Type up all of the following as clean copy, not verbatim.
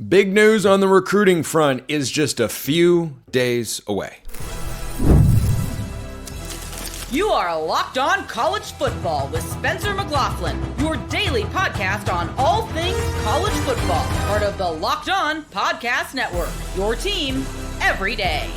Big news on the recruiting front is just a few days away. You are Locked On College Football with Spencer McLaughlin, your daily podcast on all things college football. Part of the Locked On Podcast Network, your team every day.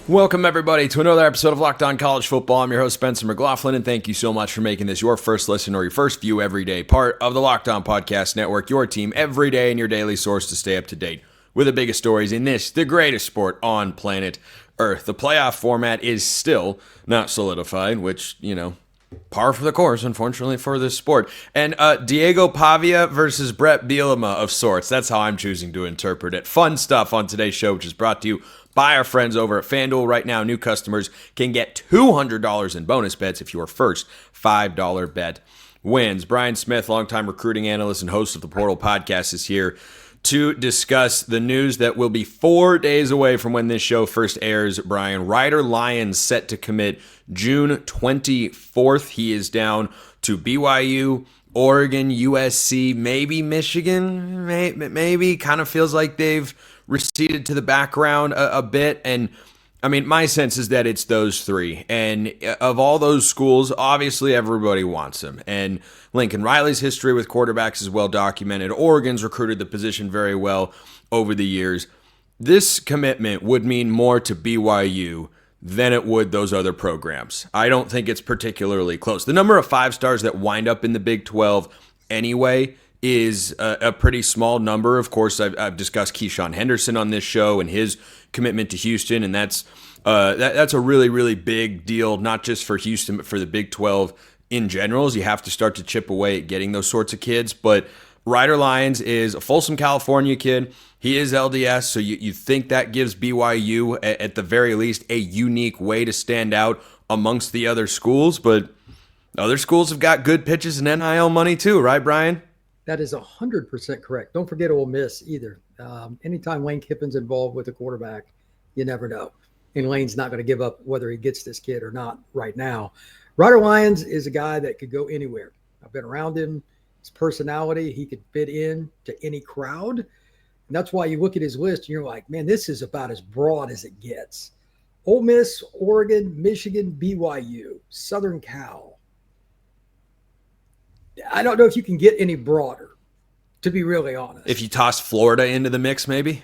Welcome, everybody, to another episode of Locked On College Football. I'm your host, Spencer McLaughlin, and thank you so much for making this your first listen or your first view every day, part of the Locked On Podcast Network, your team every day and your daily source to stay up to date with the biggest stories in this, the greatest sport on planet Earth. The playoff format is still not solidified, which, par for the course, unfortunately, for this sport. And Diego Pavia versus Bret Bielema of sorts. That's how I'm choosing to interpret it. Fun stuff on today's show, which is brought to you by our friends over at FanDuel. Right now, new customers can get $200 in bonus bets if your first $5 bet wins. Brian Smith, longtime recruiting analyst and host of the Portal Podcast, is here to discuss the news that will be 4 days away from when this show first airs. Brian, Ryder Lyons set to commit June 24th. He is down to BYU, Oregon, USC, maybe Michigan, maybe. Kind of feels like they've receded to the background a bit. And I mean, my sense is that it's those three. And of all those schools, obviously everybody wants them. And Lincoln Riley's history with quarterbacks is well documented. Oregon's recruited the position very well over the years. This commitment would mean more to BYU than it would those other programs. I don't think it's particularly close. The number of 5-stars that wind up in the Big 12 anyway is a pretty small number. Of course, I've discussed Keyshawn Henderson on this show and his commitment to Houston, and that's a really, really big deal, not just for Houston, but for the Big 12 in general, as you have to start to chip away at getting those sorts of kids. But Ryder Lyons is a Folsom, California kid. He is LDS, so you think that gives BYU, at the very least, a unique way to stand out amongst the other schools. But other schools have got good pitches and NIL money too, right, Brian? That is 100% correct. Don't forget Ole Miss either. Anytime Lane Kiffin's involved with a quarterback, you never know. And Lane's not going to give up whether he gets this kid or not right now. Ryder Lyons is a guy that could go anywhere. I've been around him. His personality, he could fit in to any crowd. And that's why you look at his list and you're like, man, this is about as broad as it gets. Ole Miss, Oregon, Michigan, BYU, Southern Cal. I don't know if you can get any broader, to be really honest. If you toss Florida into the mix, maybe?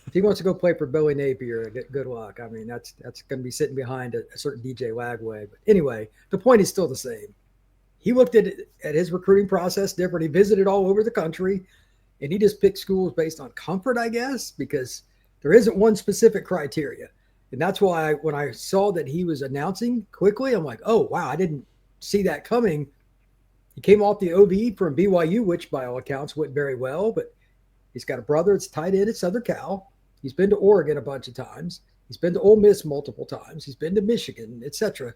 If he wants to go play for Billy Napier, good luck. I mean, that's going to be sitting behind a certain DJ Lagway. But anyway, the point is still the same. He looked at his recruiting process different. He visited all over the country, and he just picked schools based on comfort, I guess, because there isn't one specific criteria. And that's why when I saw that he was announcing quickly, I'm like, oh, wow, I didn't see that coming. He came off the OV from BYU, which by all accounts went very well, but he's got a brother that's tight end at Southern Cal. He's been to Oregon a bunch of times. He's been to Ole Miss multiple times. He's been to Michigan, etc.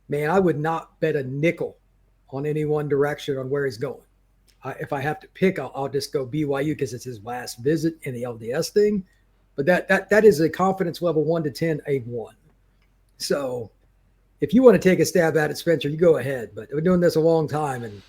Man, I would not bet a nickel on any one direction on where he's going. If I have to pick, I'll just go BYU because it's his last visit in the LDS thing. But that is a confidence level 1 to 10, a 1. So if you want to take a stab at it, Spencer, you go ahead. But we're doing this a long time, and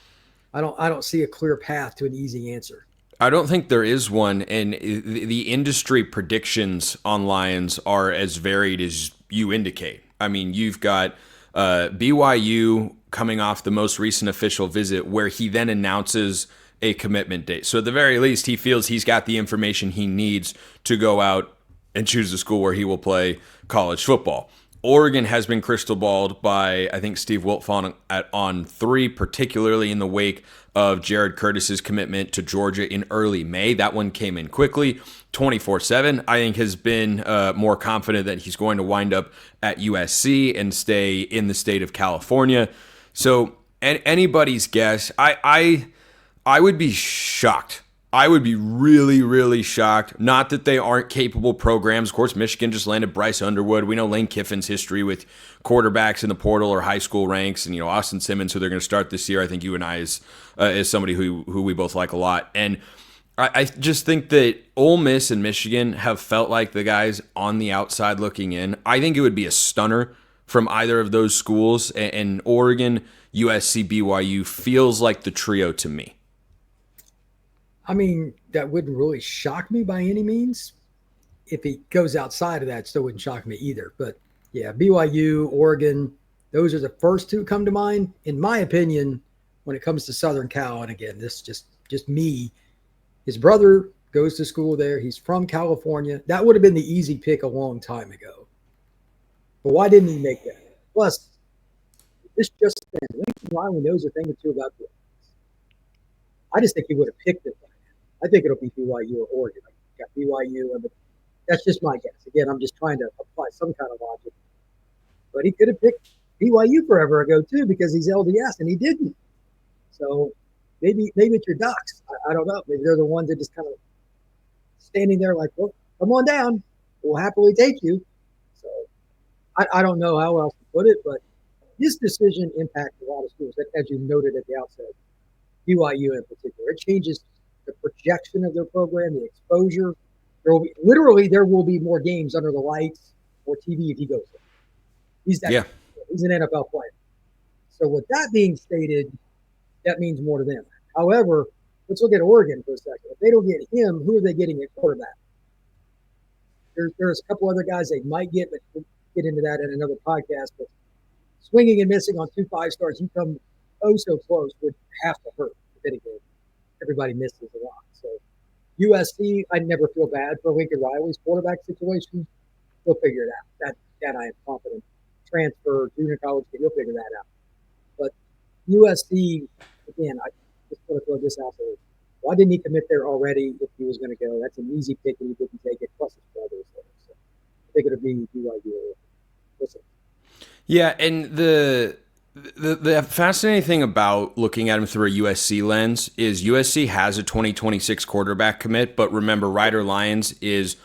I don't see a clear path to an easy answer. I don't think there is one, and the industry predictions on Lions are as varied as you indicate. I mean, you've got BYU coming off the most recent official visit where he then announces a commitment date. So at the very least, he feels he's got the information he needs to go out and choose a school where he will play college football. Oregon has been crystal balled by, I think, Steve Wiltfong on 3, particularly in the wake of Jared Curtis's commitment to Georgia in early May. That one came in quickly. 24/7, I think, has been more confident that he's going to wind up at USC and stay in the state of California. So anybody's guess. I would be shocked. I would be really, really shocked. Not that they aren't capable programs. Of course, Michigan just landed Bryce Underwood. We know Lane Kiffin's history with quarterbacks in the portal or high school ranks, and Austin Simmons, who they're going to start this year. I think you and I is somebody who we both like a lot. And I just think that Ole Miss and Michigan have felt like the guys on the outside looking in. I think it would be a stunner from either of those schools, and Oregon, USC, BYU feels like the trio to me. I mean, that wouldn't really shock me by any means. If he goes outside of that, it still wouldn't shock me either. But yeah, BYU, Oregon, those are the first two come to mind. In my opinion, when it comes to Southern Cal, and again, this just me, his brother goes to school there. He's from California. That would have been the easy pick a long time ago. But why didn't he make that? Plus, this just then, Lincoln Riley knows a thing or two about this. I just think he would have picked it. I think it'll be BYU or Oregon. I got BYU, but that's just my guess. Again, I'm just trying to apply some kind of logic. But he could have picked BYU forever ago too, because he's LDS, and he didn't. So maybe it's your Ducks. I don't know. Maybe they're the ones that just kind of standing there like, well, come on down. We'll happily take you. So I don't know how else to put it, but this decision impacts a lot of schools, as you noted at the outset. BYU in particular. It changes the projection of their program, the exposure. There will be more games under the lights or TV if he goes there. He's an NFL player. So with that being stated, that means more to them. However, let's look at Oregon for a second. If they don't get him, who are they getting at quarterback? There's a couple other guys they might get, but we'll get into that in another podcast. But swinging and missing on 2 5-stars, you come so close would have to hurt. Everybody misses a lot. So USC, I never feel bad for Lincoln Riley's quarterback situation. He'll figure it out. That I am confident. Transfer, junior college, he'll figure that out. But USC, again, I just want to throw this out there. Why didn't he commit there already if he was going to go? That's an easy pick and he didn't take it, plus his brother is there. So I think it'll be BYU. Listen. Yeah, and the fascinating thing about looking at him through a USC lens is USC has a 2026 quarterback commit, but remember, Ryder Lyons is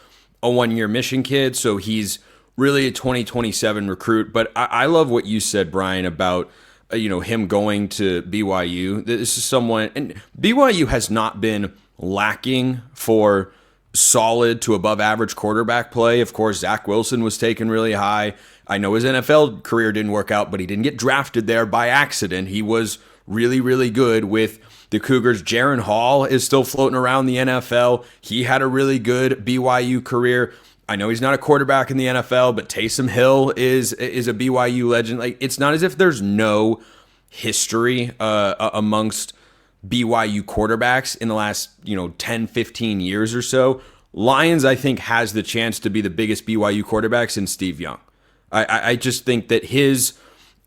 a 1-year mission kid, so he's really a 2027 recruit. But I love what you said, Brian, about him going to BYU. This is someone, and BYU has not been lacking for solid to above average quarterback play. Of course, Zach Wilson was taken really high. I know his NFL career didn't work out, but he didn't get drafted there by accident. He was really, really good with the Cougars. Jaron Hall is still floating around the NFL. He had a really good BYU career. I know he's not a quarterback in the NFL, but Taysom Hill is a BYU legend. Like, it's not as if there's no history amongst BYU quarterbacks in the last 10, 15 years or so. Lyons, I think, has the chance to be the biggest BYU quarterback since Steve Young. I just think that his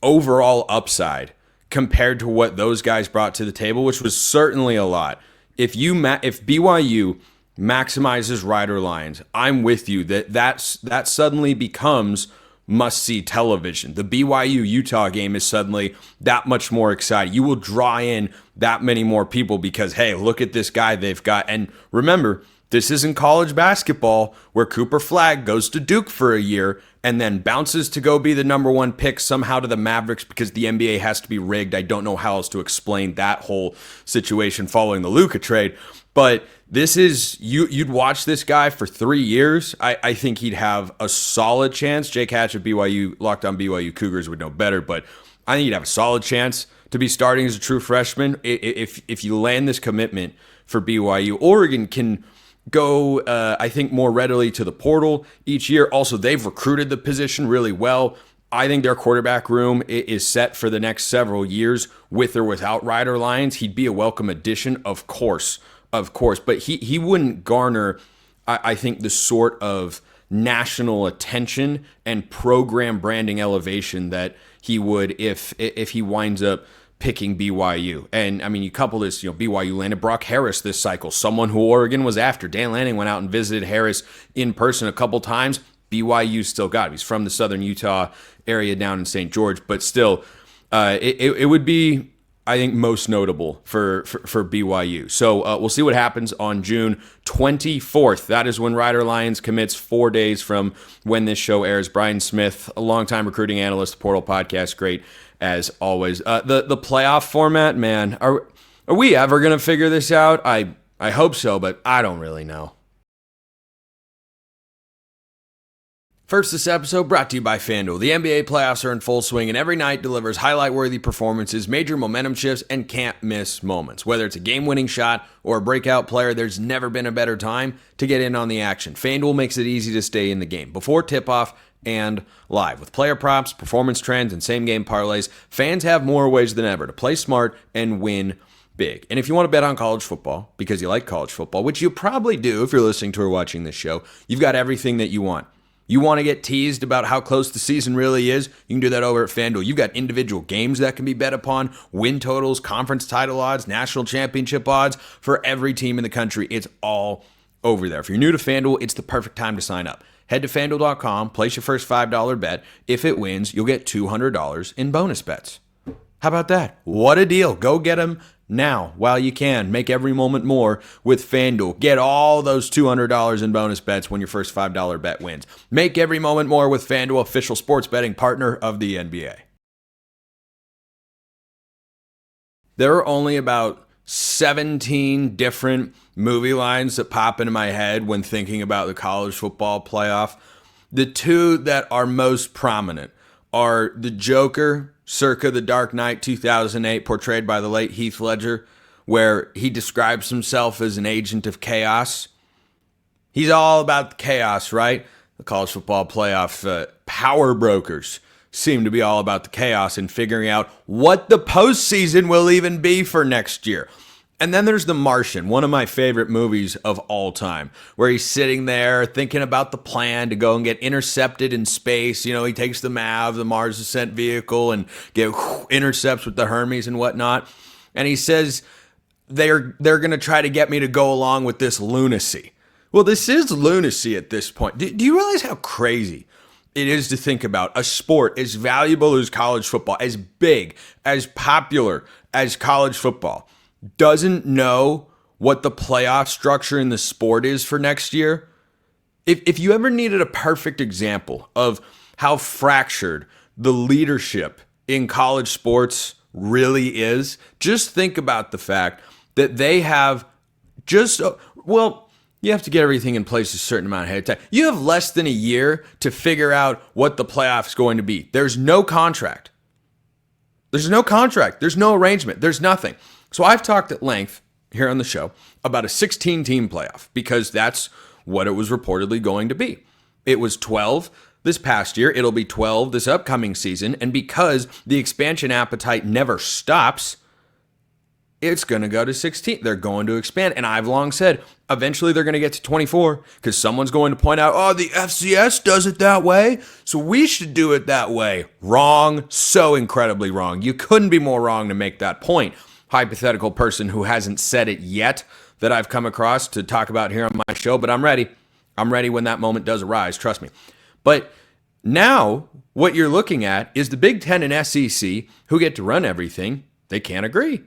overall upside compared to what those guys brought to the table, which was certainly a lot. If BYU maximizes Ryder Lyons, I'm with you that suddenly becomes must-see television. The BYU-Utah game is suddenly that much more exciting. You will draw in that many more people because, hey, look at this guy they've got. And remember, this isn't college basketball where Cooper Flagg goes to Duke for a year and then bounces to go be the number 1 pick somehow to the Mavericks because the NBA has to be rigged. I don't know how else to explain that whole situation following the Luka trade. But this is, you'd watch this guy for 3 years. I think he'd have a solid chance. Jake Hatch of BYU, Locked On BYU Cougars would know better, but I think he'd have a solid chance to be starting as a true freshman if you land this commitment for BYU. Oregon can go, I think, more readily to the portal each year. Also, they've recruited the position really well. I think their quarterback room is set for the next several years with or without Ryder Lyons. He'd be a welcome addition, of course, but he wouldn't garner, I think, the sort of national attention and program branding elevation that he would if he winds up picking BYU. And I mean, you couple this, BYU landed Brock Harris this cycle, someone who Oregon was after. Dan Lanning went out and visited Harris in person a couple times. BYU still got him. He's from the southern Utah area down in St. George, but still, it would be, I think, most notable for BYU. So we'll see what happens on June 24th. That is when Ryder Lyons commits, 4 days from when this show airs. Brian Smith, a longtime recruiting analyst, Portal Podcast, great as always. The playoff format, man, are we ever going to figure this out? I hope so, but I don't really know. First, this episode brought to you by FanDuel. The NBA playoffs are in full swing, and every night delivers highlight-worthy performances, major momentum shifts, and can't-miss moments. Whether it's a game-winning shot or a breakout player, there's never been a better time to get in on the action. FanDuel makes it easy to stay in the game before tip-off and live. With player props, performance trends, and same-game parlays, fans have more ways than ever to play smart and win big. And if you want to bet on college football, because you like college football, which you probably do if you're listening to or watching this show, you've got everything that you want. You want to get teased about how close the season really is? You can do that over at FanDuel. You've got individual games that can be bet upon, win totals, conference title odds, national championship odds for every team in the country. It's all over there. If you're new to FanDuel, it's the perfect time to sign up. Head to FanDuel.com, place your first $5 bet. If it wins, you'll get $200 in bonus bets. How about that? What a deal. Go get them now while you can. Make every moment more with FanDuel. Get all those $200 in bonus bets when your first $5 bet wins. Make every moment more with FanDuel, official sports betting partner of the NBA. There are only about 17 different movie lines that pop into my head when thinking about the college football playoff. The two that are most prominent are the Joker, circa The Dark Knight 2008, portrayed by the late Heath Ledger, where he describes himself as an agent of chaos. He's all about the chaos, right? The college football playoff power brokers seem to be all about the chaos and figuring out what the postseason will even be for next year. And then there's The Martian, one of my favorite movies of all time, where he's sitting there thinking about the plan to go and get intercepted in space. You know, he takes the MAV, the Mars Ascent Vehicle, and get intercepts with the Hermes and whatnot. And he says, they're going to try to get me to go along with this lunacy. Well, this is lunacy at this point. Do you realize how crazy it is to think about a sport as valuable as college football, as big, as popular as college football, doesn't know what the playoff structure in the sport is for next year? If you ever needed a perfect example of how fractured the leadership in college sports really is, just think about the fact that they have you have to get everything in place a certain amount ahead of time. You have less than a year to figure out what the playoff is going to be. There's no contract. There's no arrangement. There's nothing. So I've talked at length here on the show about a 16-team playoff because that's what it was reportedly going to be. It was 12 this past year. It'll be 12 this upcoming season. And because the expansion appetite never stops, it's going to go to 16. They're going to expand. And I've long said, eventually they're going to get to 24 because someone's going to point out, oh, the FCS does it that way, so we should do it that way. Wrong. So incredibly wrong. You couldn't be more wrong to make that point. Hypothetical person who hasn't said it yet that I've come across to talk about here on my show, but I'm ready. I'm ready when that moment does arise, trust me. But now what you're looking at is the Big Ten and SEC, who get to run everything, they can't agree.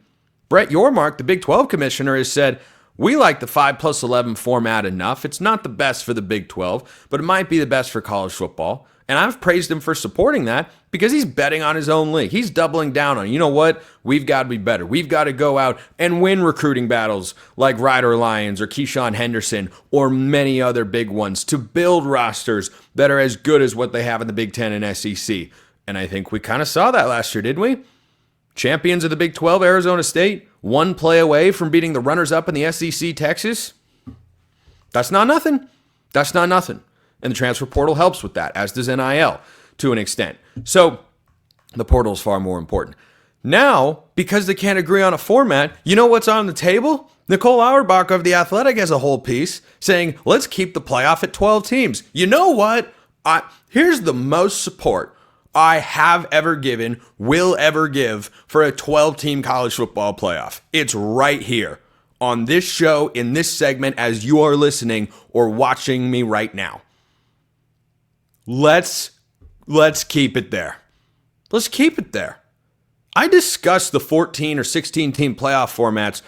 Brett Yormark, the Big 12 commissioner, has said, we like the 5+11 format enough. It's not the best for the Big 12, but it might be the best for college football. And I've praised him for supporting that because he's betting on his own league. He's doubling down on, you know what? We've got to be better. We've got to go out and win recruiting battles like Ryder Lyons or Keyshawn Henderson or many other big ones to build rosters that are as good as what they have in the Big Ten and SEC. And I think we kind of saw that last year, didn't we? Champions of the Big 12, Arizona State, one play away from beating the runners-up in the SEC, Texas. That's not nothing. That's not nothing. And the transfer portal helps with that, as does NIL to an extent. So the portal is far more important. Now, because they can't agree on a format, you know what's on the table? Nicole Auerbach of The Athletic has a whole piece saying, let's keep the playoff at 12 teams. You know what? Here's the most support I have ever given, will ever give for a 12-team college football playoff. It's right here on this show, in this segment, as you are listening or watching me right now. Let's keep it there. Let's keep it there. I discussed the 14 or 16 team playoff formats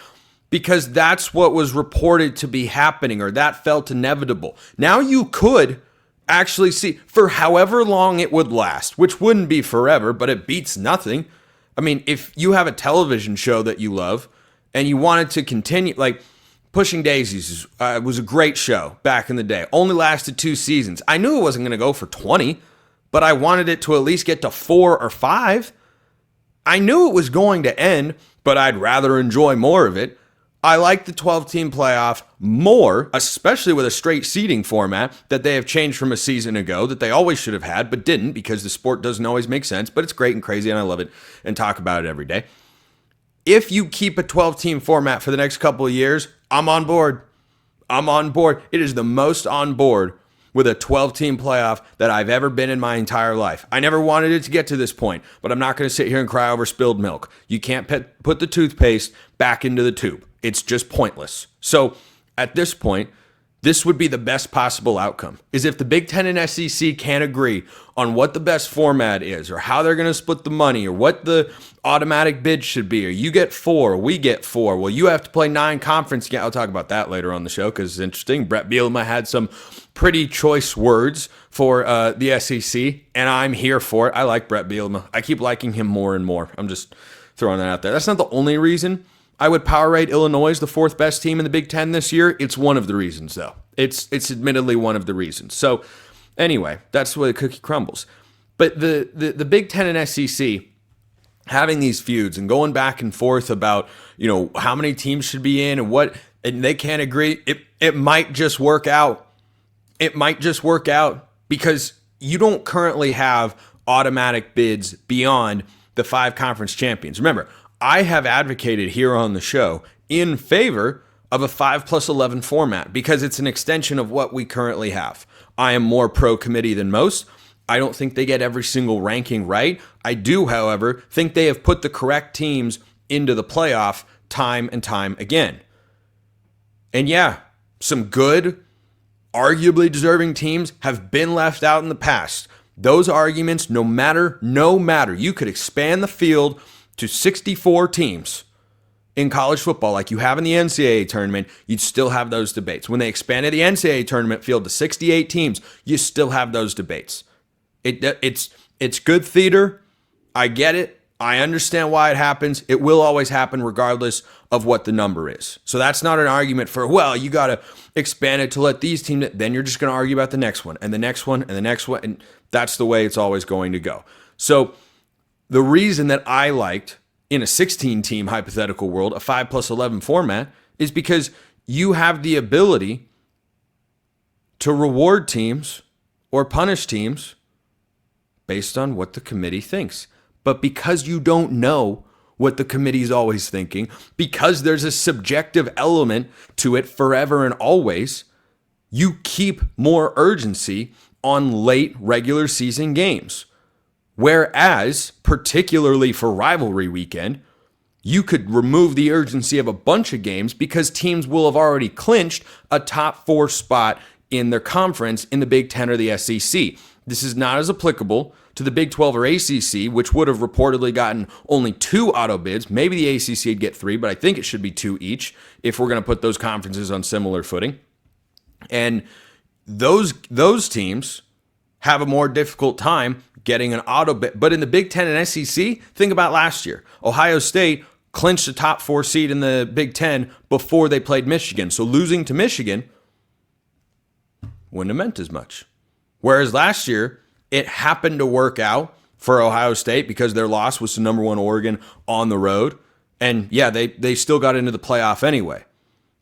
because that's what was reported to be happening, or that felt inevitable. Now you could actually see for however long it would last, which wouldn't be forever, but it beats nothing. I mean, if you have a television show that you love and you wanted to continue, like Pushing Daisies was a great show back in the day. Only lasted 2 seasons. I knew it wasn't going to go for 20, but I wanted it to at least get to 4 or 5. I knew it was going to end, but I'd rather enjoy more of it. I like the 12-team playoff more, especially with a straight seeding format that they have changed from a season ago that they always should have had, but didn't because the sport doesn't always make sense, but it's great and crazy, and I love it and talk about it every day. If you keep a 12-team format for the next couple of years, I'm on board. I'm on board. It is the most on board with a 12-team playoff that I've ever been in my entire life. I never wanted it to get to this point, but I'm not going to sit here and cry over spilled milk. You can't put the toothpaste back into the tube. It's just pointless. So at this point, this would be the best possible outcome, is if the Big Ten and SEC can't agree on what the best format is or how they're going to split the money or what the automatic bid should be, or you get 4, we get 4. Well, you have to play 9 conference games. I'll talk about that later on the show because it's interesting. Bret Bielema had some pretty choice words for the SEC, and I'm here for it. I like Bret Bielema. I keep liking him more and more. I'm just throwing that out there. That's not the only reason I would power rate Illinois the 4th best team in the Big Ten this year. It's one of the reasons, though. It's admittedly one of the reasons. So anyway, that's where the cookie crumbles. But the Big Ten and SEC having these feuds and going back and forth about, how many teams should be in and they can't agree. It might just work out. It might just work out because you don't currently have automatic bids beyond the 5 conference champions. Remember, I have advocated here on the show in favor of a 5+11 format because it's an extension of what we currently have. I am more pro committee than most. I don't think they get every single ranking right. I do, however, think they have put the correct teams into the playoff time and time again. And yeah, some good, arguably deserving teams have been left out in the past. Those arguments, no matter, you could expand the field to 64 teams in college football like you have in the NCAA tournament, you'd still have those debates. When they expanded the NCAA tournament field to 68 teams, you still have those debates. It's good theater. I get it. I understand why it happens. It will always happen regardless of what the number is. So that's not an argument for, you got to expand it to let these teams, then you're just going to argue about the next one and the next one and the next one. And that's the way it's always going to go. So the reason that I liked in a 16-team hypothetical world, a 5+11 format, is because you have the ability to reward teams or punish teams based on what the committee thinks. But because you don't know what the committee's always thinking, because there's a subjective element to it forever and always, you keep more urgency on late regular season games. Whereas, particularly for rivalry weekend, you could remove the urgency of a bunch of games because teams will have already clinched a top 4 spot in their conference in the Big Ten or the SEC. This is not as applicable to the Big 12 or ACC, which would have reportedly gotten only 2 auto bids. Maybe the ACC would get 3, but I think it should be 2 each if we're going to put those conferences on similar footing. And those teams have a more difficult time getting an auto bid. But in the Big Ten and SEC, think about last year. Ohio State clinched the top 4 seed in the Big Ten before they played Michigan. So losing to Michigan wouldn't have meant as much. Whereas last year, it happened to work out for Ohio State because their loss was to number 1 Oregon on the road. And yeah, they still got into the playoff anyway.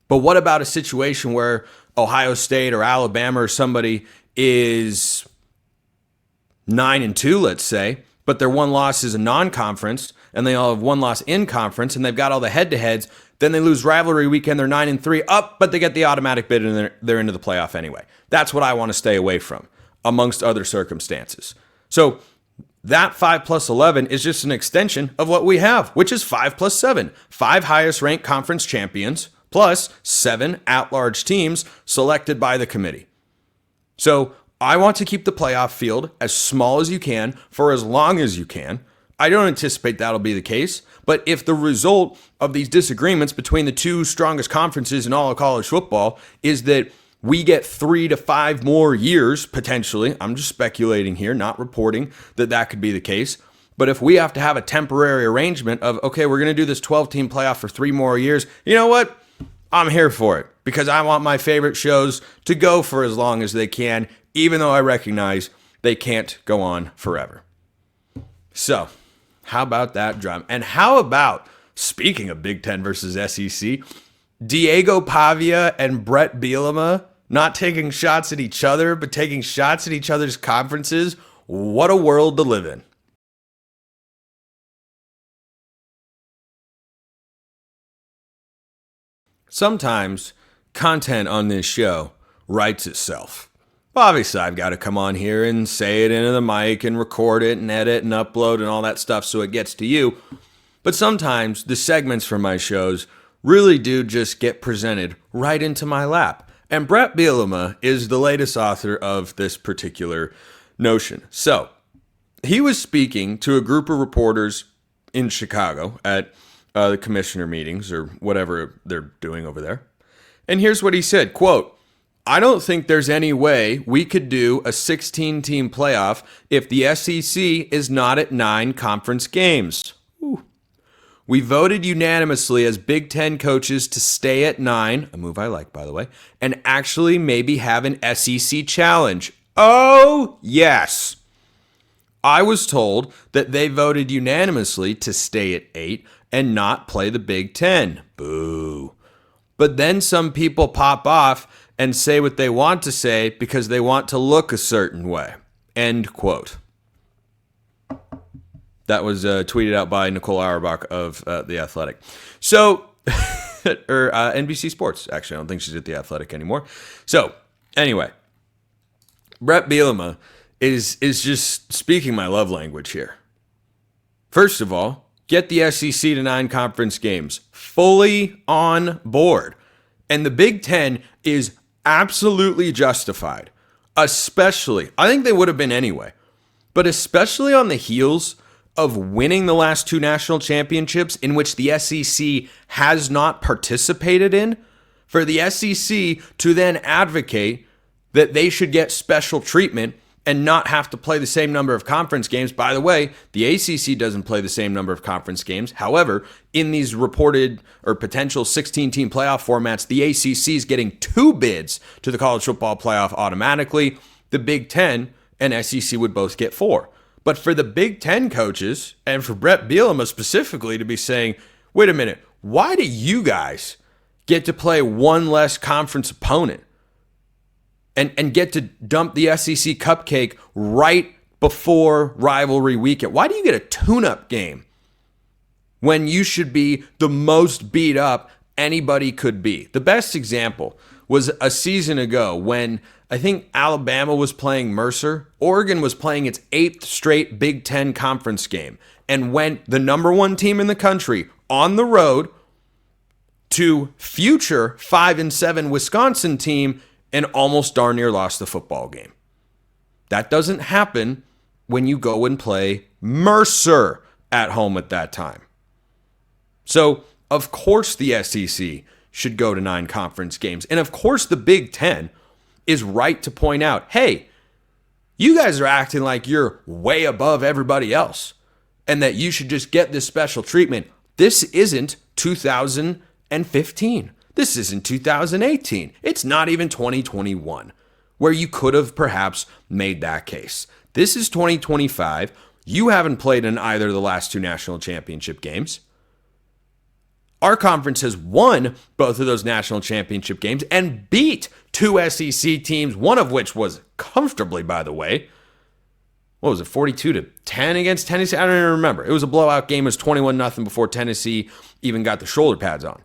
But what about a situation where Ohio State or Alabama or somebody is 9-2, let's say, but their one loss is a non-conference, and they all have one loss in conference, and they've got all the head-to-heads. Then they lose rivalry weekend, they're 9-3, but they get the automatic bid, and they're into the playoff anyway. That's what I want to stay away from, amongst other circumstances. So that 5+11 is just an extension of what we have, which is 5+7. 5 highest-ranked conference champions, plus 7 at-large teams selected by the committee. So I want to keep the playoff field as small as you can for as long as you can. I don't anticipate that'll be the case, but if the result of these disagreements between the 2 strongest conferences in all of college football is that we get 3 to 5 more years, potentially, I'm just speculating here, not reporting that could be the case, but if we have to have a temporary arrangement of, okay, we're going to do this 12-team playoff for 3 more years, you know what? I'm here for it. because I want my favorite shows to go for as long as they can, even though I recognize they can't go on forever. So, how about that drama? And how about, speaking of Big Ten versus SEC, Diego Pavia and Bret Bielema not taking shots at each other, but taking shots at each other's conferences? What a world to live in. Sometimes content on this show writes itself. Obviously, I've got to come on here and say it into the mic and record it and edit and upload and all that stuff so it gets to you. But sometimes the segments from my shows really do just get presented right into my lap. And Bret Bielema is the latest author of this particular notion. So, he was speaking to a group of reporters in Chicago at the commissioner meetings or whatever they're doing over there. And here's what he said, quote, "I don't think there's any way we could do a 16-team playoff if the SEC is not at 9 conference games. Ooh. We voted unanimously as Big Ten coaches to stay at 9, a move I like, by the way, and actually maybe have an SEC challenge. Oh, yes. I was told that they voted unanimously to stay at 8 and not play the Big Ten. Boo. But then some people pop off and say what they want to say because they want to look a certain way." End quote. That was tweeted out by Nicole Auerbach of The Athletic. So, or NBC Sports, actually. I don't think she's at The Athletic anymore. So, anyway, Bret Bielema is just speaking my love language here. First of all, get the SEC to 9 conference games. Fully on board. And the Big Ten is absolutely justified. Especially, I think they would have been anyway, but especially on the heels of winning the last 2 national championships in which the SEC has not participated in, for the SEC to then advocate that they should get special treatment and not have to play the same number of conference games. By the way, the ACC doesn't play the same number of conference games. However, in these reported or potential 16-team playoff formats, the ACC is getting 2 bids to the college football playoff automatically. The Big Ten and SEC would both get 4. But for the Big Ten coaches, and for Bret Bielema specifically to be saying, wait a minute, why do you guys get to play one less conference opponent? And get to dump the SEC cupcake right before rivalry weekend? Why do you get a tune-up game when you should be the most beat up anybody could be? The best example was a season ago when I think Alabama was playing Mercer. Oregon was playing its 8th straight Big Ten conference game and went the number 1 team in the country on the road to future 5-7 Wisconsin team and almost darn near lost the football game. That doesn't happen when you go and play Mercer at home at that time. So, of course the SEC should go to 9 conference games. And of course the Big Ten is right to point out, hey, you guys are acting like you're way above everybody else and that you should just get this special treatment. This isn't 2015. This isn't 2018. It's not even 2021, where you could have perhaps made that case. This is 2025. You haven't played in either of the last 2 national championship games. Our conference has won both of those national championship games and beat 2 SEC teams, one of which was comfortably, by the way. What was it, 42-10 against Tennessee? I don't even remember. It was a blowout game. It was 21-0 before Tennessee even got the shoulder pads on.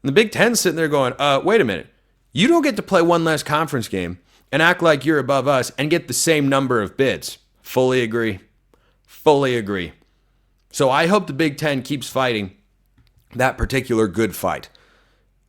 And the Big Ten's sitting there going, wait a minute. You don't get to play one less conference game and act like you're above us and get the same number of bids. Fully agree. Fully agree. So I hope the Big Ten keeps fighting that particular good fight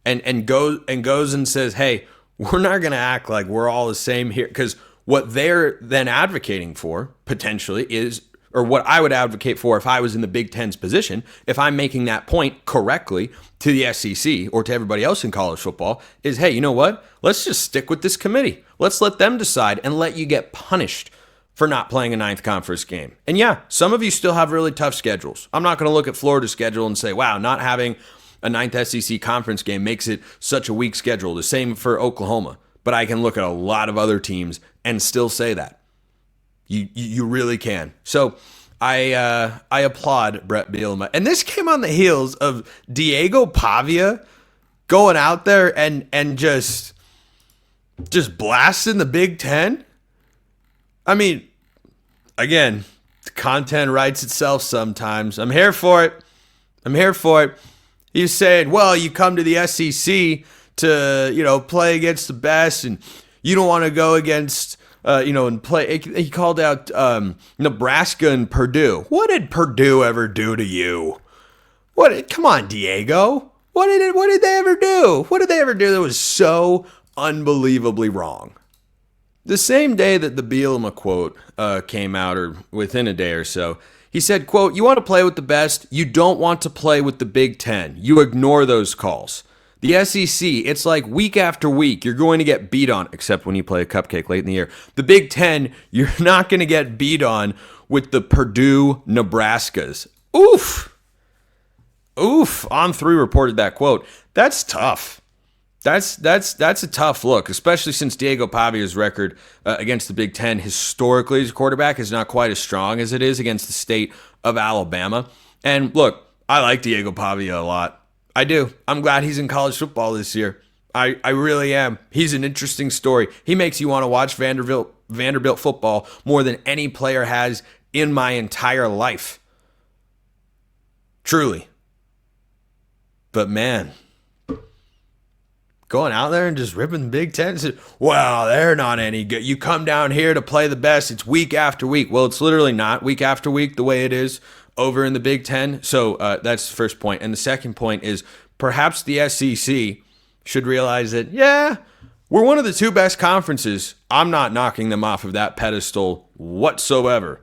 and goes and says, hey, we're not going to act like we're all the same here. Because what they're then advocating for potentially is, or what I would advocate for if I was in the Big Ten's position, if I'm making that point correctly to the SEC or to everybody else in college football, is, hey, you know what? Let's just stick with this committee. Let's let them decide and let you get punished for not playing a 9th conference game. And yeah, some of you still have really tough schedules. I'm not going to look at Florida's schedule and say, wow, not having a ninth SEC conference game makes it such a weak schedule. The same for Oklahoma. But I can look at a lot of other teams and still say that. You really can. So I applaud Bret Bielema. And this came on the heels of Diego Pavia going out there and just blasting the Big Ten. I mean, again, the content writes itself sometimes. I'm here for it. He's saying, well, you come to the SEC to, play against the best, and you don't want to go against, and play. He called out Nebraska and Purdue. What did Purdue ever do to you? Come on, Diego. What did they ever do? What did they ever do that was so unbelievably wrong? The same day that the Bielema quote came out, or within a day or so, he said, quote, "You want to play with the best, you don't want to play with the Big Ten. You ignore those calls. The SEC, it's like week after week, you're going to get beat on, except when you play a cupcake late in the year. The Big Ten, you're not going to get beat on with the Purdue Nebraskas." Oof. On3 reported that quote. That's tough. That's a tough look, especially since Diego Pavia's record against the Big Ten historically as a quarterback is not quite as strong as it is against the state of Alabama. And look, I like Diego Pavia a lot. I do. I'm glad he's in college football this year. I really am. He's an interesting story. He makes you want to watch Vanderbilt football more than any player has in my entire life. Truly. But man, going out there and just ripping the Big Ten, well, they're not any good. You come down here to play the best. It's week after week. Well, it's literally not week after week the way it is over in the Big Ten. So that's the first point. And the second point is perhaps the SEC should realize that, yeah, we're one of the two best conferences. I'm not knocking them off of that pedestal whatsoever.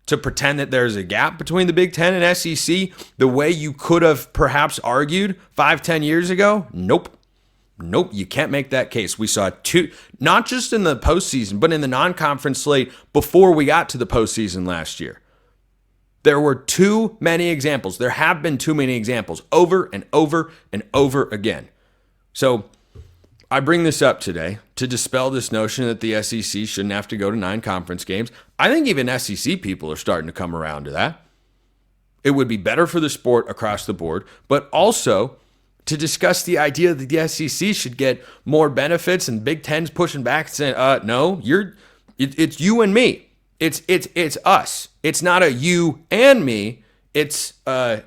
To pretend that there's a gap between the Big Ten and SEC the way you could have perhaps argued 5-10 years ago, nope, you can't make that case. We saw two, not just in the postseason, but in the non-conference slate before we got to the postseason last year. There were too many examples. There have been too many examples over and over and over again. So I bring this up today to dispel this notion that the SEC shouldn't have to go to 9 conference games. I think even SEC people are starting to come around to that. It would be better for the sport across the board, but also to discuss the idea that the SEC should get more benefits and Big Ten's pushing back and saying, no, it's you and me. It's us. It's not a you and me. It's not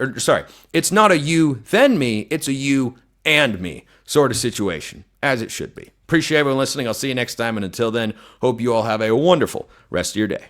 a you then me. It's a you and me sort of situation, as it should be. Appreciate everyone listening. I'll see you next time. And until then, hope you all have a wonderful rest of your day.